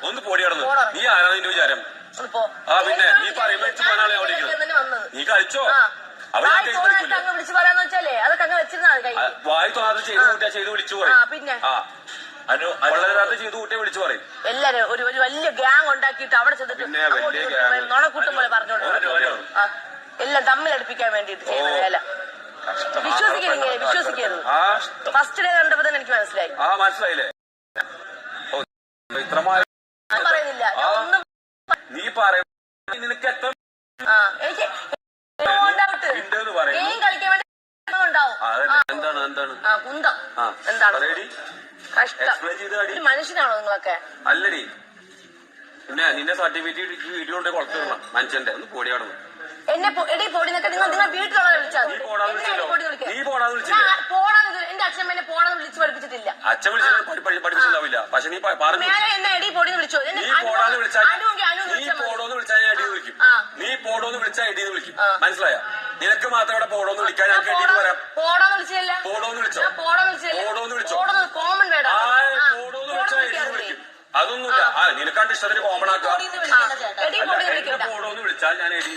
ഒന്ന് പോടി കടന്നു. നീ ആരാ നിന്റെ വിചാരം? ആ പിന്നെ നീ പറയുമ്പോ നീ കളിച്ചോ? വായി തോന്നാതെ ചെയ്ത് കൂട്ടിയാ ചെയ്ത് വിളിച്ചു പറയും. പിന്നെ വളരെ ചെയ്ത് കൂട്ടിയാ വിളിച്ചു പറയും. എല്ലാരും ഒരു വലിയ ഗ്യാങ് ഉണ്ടാക്കിയിട്ട് അവിടെ ചെന്നിട്ട് നുണക്കൂട്ടം പോലെ പറഞ്ഞോണ്ട് എല്ലാം തമ്മിലടുപ്പിക്കാൻ വേണ്ടിട്ട് ചെയ്യുന്ന വേല. വിശ്വസിക്കലിങ്ങനെ വിശ്വസിക്കരുത്. ഫസ്റ്റ് ഡേ കണ്ടപ്പോ തന്നെ എനിക്ക് മനസ്സിലായി. മനസ്സിലായില്ലേ? പറയുന്നില്ല ഒന്നും നീ പറയും. നിനക്ക് എത്ര എനിക്ക് ഗെയിം കളിക്കാൻ വേണ്ടി ഉണ്ടാവും. എന്താണ് കുന്തം എന്താണ് കഷ്ടം. മനുഷ്യനാണോ നിങ്ങളൊക്കെ? അല്ലടി പിന്നെ നിന്റെ സർട്ടിഫിക്കറ്റ് വീഡിയോ കൊണ്ട് കൊടുത്തിടണം മനുഷ്യന്റെ. ഒന്ന് പൊടി കടന്നു എന്നെ പൊടി നിൽക്കാൻ നിങ്ങൾ വീട്ടിലുള്ളവരെ വിളിച്ചാൽ എന്റെ അച്ഛമ്മേനെ പോണെന്ന് വിളിച്ച് പഠിപ്പിച്ചിട്ടില്ല. അച്ഛൻ പഠിപ്പിച്ചിട്ടുണ്ടാവില്ല. പക്ഷെ നീ എന്നെ എടി പൊടിന്ന് വിളിച്ചോ? നീ പോടാന്ന് വിളിച്ചാൽ ഞാൻ എടി വിളിക്കും. നീ പോടോന്ന് വിളിച്ചാൽ എടിന്ന് വിളിക്കും. മനസ്സിലായോ? നിനക്ക് മാത്രം ഇവിടെ പോടോന്ന് വിളിക്കാൻ ഞാൻ എടി പറയാം. പോടാന്ന് വിളിച്ചില്ല. പോടോന്ന് വിളിച്ചോ? പോടോന്ന് വിളിച്ചോ? കോമൺ വേണം. പോടോന്ന് വിളിച്ചാൽ എടി വിളിക്കും. അതൊന്നുമില്ല. നിനക്കാണ്ട് ഇഷ്ടത്തിന് കോമൺ ആക്കുക. പോടോന്ന് വിളിച്ചാൽ ഞാൻ എടി